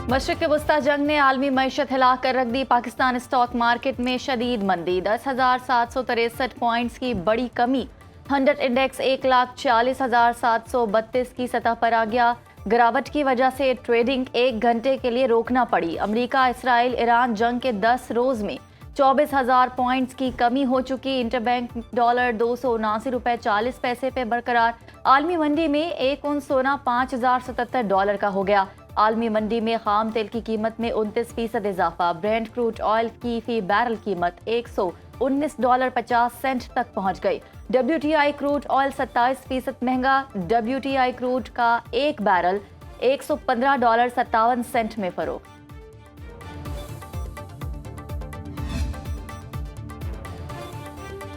مشرق وسطی جنگ نے عالمی معیشت ہلا کر رکھ دی، پاکستان اسٹاک مارکیٹ میں شدید مندی، 10,763 پوائنٹس کی بڑی کمی، 100 انڈیکس 1,40,732 کی سطح پر آ گیا۔ گراوٹ کی وجہ سے ٹریڈنگ 1 گھنٹے کے لیے روکنا پڑی۔ امریکہ اسرائیل ایران جنگ کے 10 روز میں 24,000 پوائنٹس کی کمی ہو چکی، انٹر بینک ڈالر 279.40 پہ برقرار۔ عالمی منڈی میں 1 اونس سونا $5,077 کا ہو گیا۔ عالمی منڈی میں خام تیل کی قیمت میں 29% اضافہ، برینٹ کروڈ آئل کی فی بیرل قیمت $119.50 تک پہنچ گئی۔ WTI کروڈ آئل 27% مہنگا، WTI کروڈ کا ایک بیرل $115.57 میں فروخت۔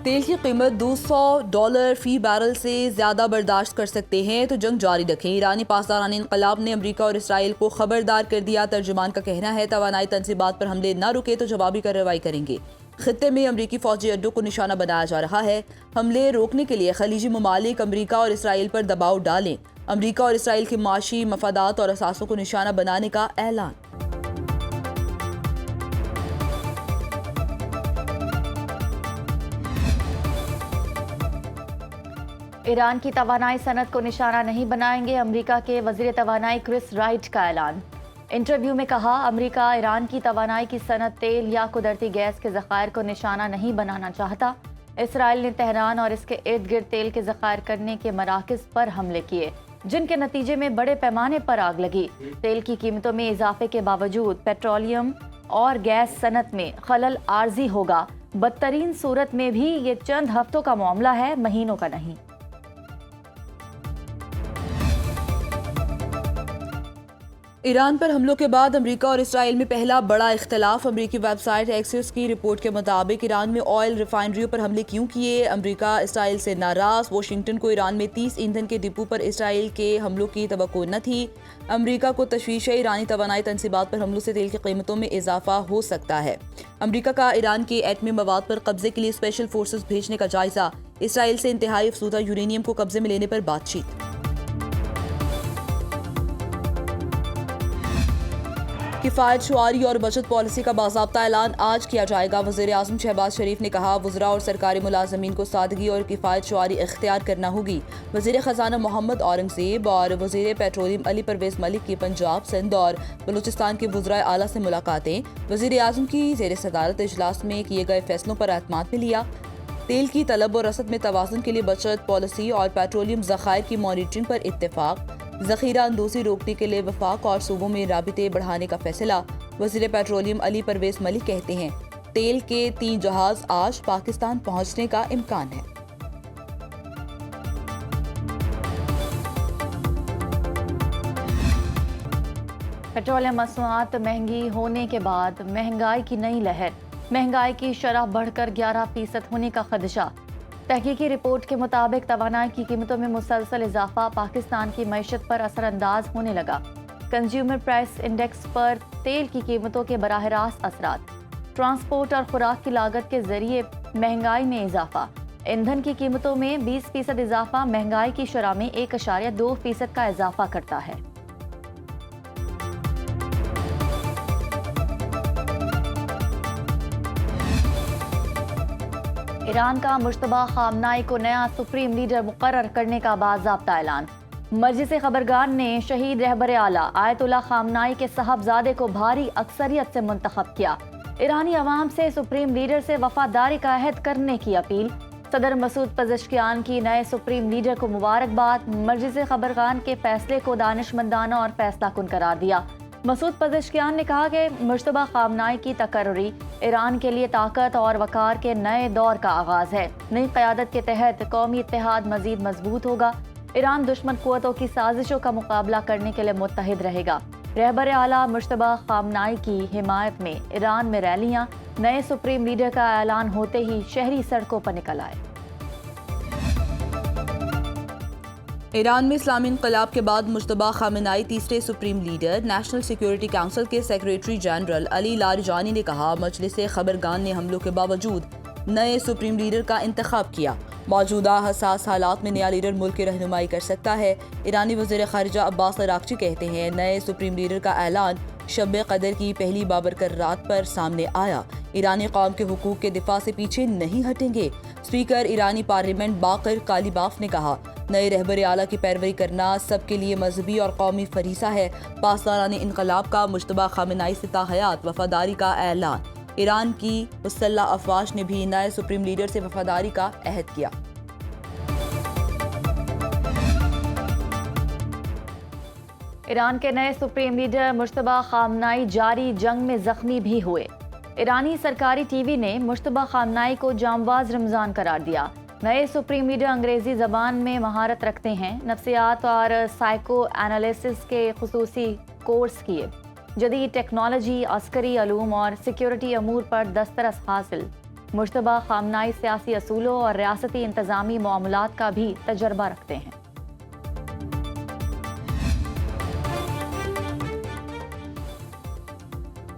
تیل کی قیمت $200 فی بیرل سے زیادہ برداشت کر سکتے ہیں تو جنگ جاری رکھیں۔ ایرانی پاسداران انقلاب نے امریکہ اور اسرائیل کو خبردار کر دیا۔ ترجمان کا کہنا ہے توانائی تنصیبات پر حملے نہ رکے تو جوابی کارروائی کریں گے۔ خطے میں امریکی فوجی اڈوں کو نشانہ بنایا جا رہا ہے۔ حملے روکنے کے لیے خلیجی ممالک امریکہ اور اسرائیل پر دباؤ ڈالیں۔ امریکہ اور اسرائیل کے معاشی مفادات اور اثاثوں کو نشانہ بنانے کا اعلان۔ ایران کی توانائی صنعت کو نشانہ نہیں بنائیں گے، امریکہ کے وزیر توانائی کرس رائٹ کا اعلان۔ انٹرویو میں کہا، امریکہ ایران کی توانائی کی صنعت تیل یا قدرتی گیس کے ذخائر کو نشانہ نہیں بنانا چاہتا۔ اسرائیل نے تہران اور اس کے ارد گرد تیل کے ذخائر کرنے کے مراکز پر حملے کیے، جن کے نتیجے میں بڑے پیمانے پر آگ لگی۔ تیل کی قیمتوں میں اضافے کے باوجود پیٹرولیم اور گیس صنعت میں خلل عارضی ہوگا۔ بدترین صورت میں بھی یہ چند ہفتوں کا معاملہ ہے، مہینوں کا نہیں۔ ایران پر حملوں کے بعد امریکہ اور اسرائیل میں پہلا بڑا اختلاف۔ امریکی ویب سائٹ ایکسیوس کی رپورٹ کے مطابق ایران میں آئل ریفائنریوں پر حملے کیوں کیے؟ امریکہ اسرائیل سے ناراض، واشنگٹن کو ایران میں 30 ایندھن کے ڈپو پر اسرائیل کے حملوں کی توقع نہ تھی۔ امریکہ کو تشویش ہے ایرانی توانائی تنصیبات پر حملوں سے تیل کی قیمتوں میں اضافہ ہو سکتا ہے۔ امریکہ کا ایران کے ایٹمی مواد پر قبضے کے لیے اسپیشل فورسز بھیجنے کا جائزہ، اسرائیل سے انتہائی افزودہ یورینیم کو قبضے میں لینے پر بات چیت۔ کفایت شعاری اور بچت پالیسی کا باضابطہ اعلان آج کیا جائے گا۔ وزیر اعظم شہباز شریف نے کہا، وزراء اور سرکاری ملازمین کو سادگی اور کفایت شعاری اختیار کرنا ہوگی۔ وزیر خزانہ محمد اورنگزیب اور وزیر پیٹرولیم علی پرویز ملک کی پنجاب، سندھ اور بلوچستان کے وزرائے اعلیٰ سے ملاقاتیں۔ وزیر اعظم کی زیر صدارت اجلاس میں کیے گئے فیصلوں پر اعتماد میں لیا۔ تیل کی طلب اور رسد میں توازن کے لیے بچت پالیسی اور پیٹرولیم ذخائر کی مانیٹرنگ پر اتفاق۔ ذخیرہ اندوزی روکنے کے لیے وفاق اور صوبوں میں رابطے بڑھانے کا فیصلہ۔ وزیر پیٹرولیم علی پرویز ملک کہتے ہیں، تیل کے 3 جہاز آج پاکستان پہنچنے کا امکان ہے۔ پیٹرولیم مصنوعات مہنگی ہونے کے بعد مہنگائی کی نئی لہر، مہنگائی کی شرح بڑھ کر 11% ہونے کا خدشہ۔ تحقیقی رپورٹ کے مطابق توانائی کی قیمتوں میں مسلسل اضافہ پاکستان کی معیشت پر اثر انداز ہونے لگا۔ کنزیومر پرائس انڈیکس پر تیل کی قیمتوں کے براہ راست اثرات، ٹرانسپورٹ اور خوراک کی لاگت کے ذریعے مہنگائی میں اضافہ، ایندھن کی قیمتوں میں 20% اضافہ مہنگائی کی شرح میں 1.2% کا اضافہ کرتا ہے۔ ایران کا مشتبہ خامنائی کو نیا سپریم لیڈر مقرر کرنے کا باضابطہ اعلان۔ مجلس خبرگان نے شہید رہبر اعلیٰ آیت اللہ خامنائی کے صاحبزادے کو بھاری اکثریت سے منتخب کیا۔ ایرانی عوام سے سپریم لیڈر سے وفاداری کا عہد کرنے کی اپیل۔ صدر مسعود پزشکیان کی نئے سپریم لیڈر کو مبارکباد۔ مجلس خبرگان کے فیصلے کو دانشمندانہ اور فیصلہ کن قرار دیا۔ مسعود پزشکیان نے کہا کہ مشتبہ خامنائی کی تقرری ایران کے لیے طاقت اور وقار کے نئے دور کا آغاز ہے۔ نئی قیادت کے تحت قومی اتحاد مزید مضبوط ہوگا۔ ایران دشمن قوتوں کی سازشوں کا مقابلہ کرنے کے لیے متحد رہے گا۔ رہبر اعلیٰ مشتبہ خامنائی کی حمایت میں ایران میں ریلیاں، نئے سپریم لیڈر کا اعلان ہوتے ہی شہری سڑکوں پر نکل آئے۔ ایران میں اسلامی انقلاب کے بعد مجتبی خامنائی تیسرے supreme leader. National security council کے سیکریٹری جنرل علی لاریجانی نے کہا، مجلس خبرگان نے حملوں کے باوجود نئے سپریم لیڈر کا انتخاب کیا۔ موجودہ حساس حالات میں نیا لیڈر ملک کی رہنمائی کر سکتا ہے۔ ایرانی وزیر خارجہ عباس عراقچی کہتے ہیں، نئے سپریم لیڈر کا اعلان شب قدر کی پہلی بابرکت رات پر سامنے آیا۔ ایرانی قوم کے حقوق کے دفاع سے پیچھے نہیں ہٹیں گے۔ اسپیکر ایرانی پارلیمنٹ باقر کالیباف نے کہا، نئے رہبر اعلیٰ کی پیروی کرنا سب کے لیے مذہبی اور قومی فریضہ ہے۔ پاسداران انقلاب کا مجتبی خامنہئی سے تا حیات وفاداری کا اعلان۔ ایران کی مسلح افواج نے بھی نئے سپریم لیڈر سے وفاداری کا عہد کیا۔ ایران کے نئے سپریم لیڈر مجتبی خامنہئی جاری جنگ میں زخمی بھی ہوئے۔ ایرانی سرکاری ٹی وی نے مجتبی خامنہئی کو جانباز رمضان قرار دیا۔ نئے سپریم لیڈر انگریزی زبان میں مہارت رکھتے ہیں، نفسیات اور سائیکو انالیسس کے خصوصی کورس کیے، جدید ٹیکنالوجی، عسکری علوم اور سیکیورٹی امور پر دسترس حاصل۔ مجتبی خامنہئی سیاسی اصولوں اور ریاستی انتظامی معاملات کا بھی تجربہ رکھتے ہیں۔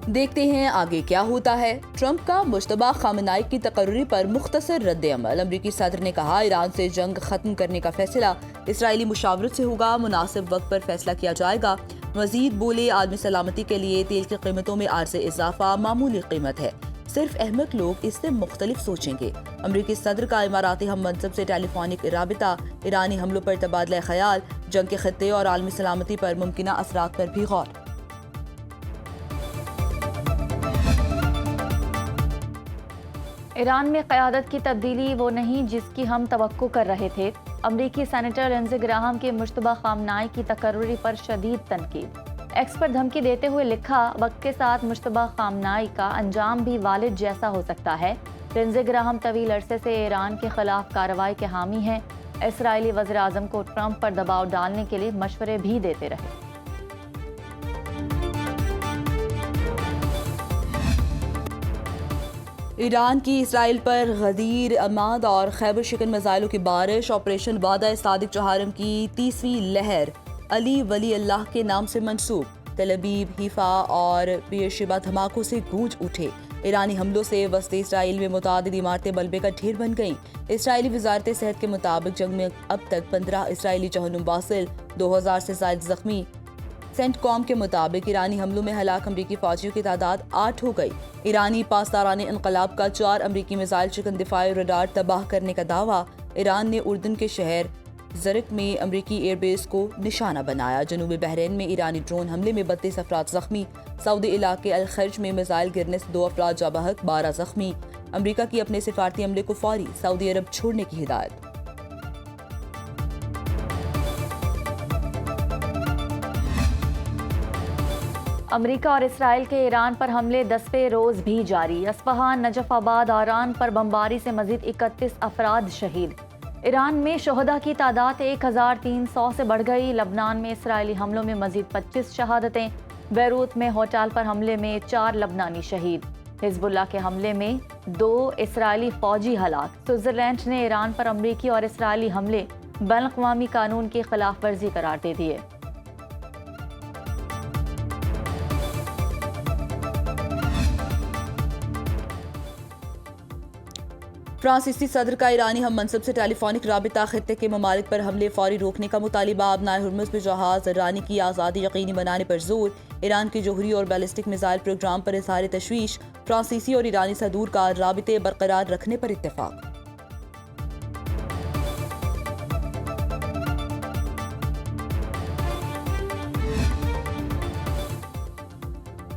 دیکھتے ہیں آگے کیا ہوتا ہے۔ ٹرمپ کا مجتبی خامنہئی کی تقرری پر مختصر رد عمل۔ امریکی صدر نے کہا، ایران سے جنگ ختم کرنے کا فیصلہ اسرائیلی مشاورت سے ہوگا، مناسب وقت پر فیصلہ کیا جائے گا۔ مزید بولے، عالمی سلامتی کے لیے تیل کی قیمتوں میں عارضی اضافہ معمولی قیمت ہے، صرف احمق لوگ اس سے مختلف سوچیں گے۔ امریکی صدر کا اماراتی ہم منصب سے ٹیلی فونک رابطہ، ایرانی حملوں پر تبادلہ خیال، جنگ کے خطے اور عالمی سلامتی پر ممکنہ اثرات پر بھی غور۔ ایران میں قیادت کی تبدیلی وہ نہیں جس کی ہم توقع کر رہے تھے۔ امریکی سینیٹر لنزے گراہم کے مجتبی خامنہئی کی تقرری پر شدید تنقید۔ ایکس پر دھمکی دیتے ہوئے لکھا، وقت کے ساتھ مجتبی خامنہئی کا انجام بھی والد جیسا ہو سکتا ہے۔ لنزے گراہم طویل عرصے سے ایران کے خلاف کارروائی کے حامی ہیں۔ اسرائیلی وزیر اعظم کو ٹرمپ پر دباؤ ڈالنے کے لیے مشورے بھی دیتے رہے۔ ایران کی اسرائیل پر غدیر عماد اور خیبر شکن میزائلوں کی بارش۔ آپریشن وعدہ صادق چہارم کی 30ویں لہر علی ولی اللہ کے نام سے منسوب۔ تل ابیب، حیفا اور بیرشیبا دھماکوں سے گونج اٹھے۔ ایرانی حملوں سے وسط اسرائیل میں متعدد عمارتیں ملبے کا ڈھیر بن گئیں۔ اسرائیلی وزارت صحت کے مطابق جنگ میں اب تک 15 اسرائیلی جہنم واصل، 2000 سے زائد زخمی۔ سینٹ کام کے مطابق ایرانی حملوں میں ہلاک امریکی فوجیوں کی تعداد 8 ہو گئی۔ ایرانی پاسداران انقلاب کا 4 امریکی میزائل شکن دفاعی ریڈار تباہ کرنے کا دعویٰ۔ ایران نے اردن کے شہر زرق میں امریکی ایئر بیس کو نشانہ بنایا۔ جنوبی بحرین میں ایرانی ڈرون حملے میں 32 افراد زخمی۔ سعودی علاقے الخرج میں میزائل گرنے سے 2 افراد جاں بحق، 12 زخمی۔ امریکہ کی اپنے سفارتی عملے کو فوری سعودی عرب چھوڑنے کی ہدایت۔ امریکہ اور اسرائیل کے ایران پر حملے 10ویں روز بھی جاری۔ اصفہان، نجف آباد، آران پر بمباری سے مزید 31 افراد شہید۔ ایران میں شہداء کی تعداد 1300 سے بڑھ گئی۔ لبنان میں اسرائیلی حملوں میں مزید 25 شہادتیں۔ بیروت میں ہوٹل پر حملے میں 4 لبنانی شہید۔ حزب اللہ کے حملے میں 2 اسرائیلی فوجی ہلاک۔ سوئٹزرلینڈ نے ایران پر امریکی اور اسرائیلی حملے بین الاقوامی قانون کی خلاف ورزی قرار دے دیے۔ فرانسیسی صدر کا ایرانی ہم منصب سے ٹیلی فونک رابطہ، خطے کے ممالک پر حملے فوری روکنے کا مطالبہ۔ آبنائے ہرمز میں جہاز رانی کی آزادی یقینی بنانے پر زور۔ ایران کے جوہری اور بیلسٹک میزائل پروگرام پر اظہار تشویش۔ فرانسیسی اور ایرانی صدور کا رابطے برقرار رکھنے پر اتفاق۔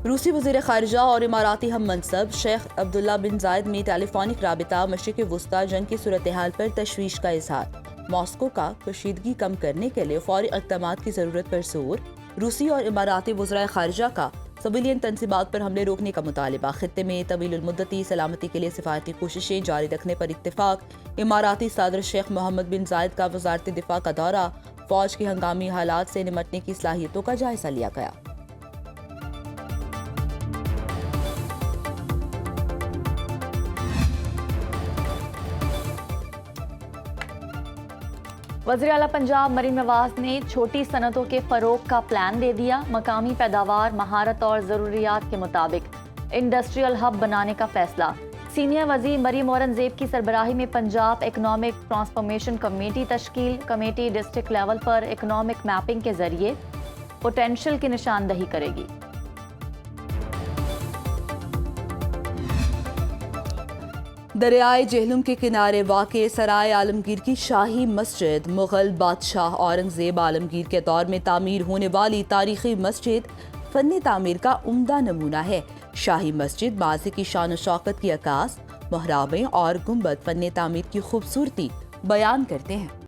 روسی وزیر خارجہ اور اماراتی ہم منصب شیخ عبداللہ بن زائد میں ٹیلی فونک رابطہ، مشرق وسطی جنگ کی صورتحال پر تشویش کا اظہار۔ ماسکو کا کشیدگی کم کرنے کے لیے فوری اقدامات کی ضرورت پر زور۔ روسی اور اماراتی وزرائے خارجہ کا سویلین تنصیبات پر حملے روکنے کا مطالبہ۔ خطے میں طویل المدتی سلامتی کے لیے سفارتی کوششیں جاری رکھنے پر اتفاق۔ اماراتی صدر شیخ محمد بن زائد کا وزارت دفاع کا دورہ۔ فوج کی ہنگامی حالات سے نمٹنے کی صلاحیتوں کا جائزہ لیا گیا۔ وزیر اعلیٰ پنجاب مریم نواز نے چھوٹی صنعتوں کے فروغ کا پلان دے دیا۔ مقامی پیداوار، مہارت اور ضروریات کے مطابق انڈسٹریل ہب بنانے کا فیصلہ۔ سینئر وزیر مریم اورنگزیب کی سربراہی میں پنجاب اکنامک ٹرانسفارمیشن کمیٹی تشکیل۔ کمیٹی ڈسٹرکٹ لیول پر اکنامک میپنگ کے ذریعے پوٹینشل کی نشاندہی کرے گی۔ دریائے جہلم کے کنارے واقع سرائے عالمگیر کی شاہی مسجد مغل بادشاہ اورنگزیب عالمگیر کے دور میں تعمیر ہونے والی تاریخی مسجد فن تعمیر کا عمدہ نمونہ ہے۔ شاہی مسجد ماضی کی شان و شوکت کی عکاس، محرابیں اور گنبد فن تعمیر کی خوبصورتی بیان کرتے ہیں۔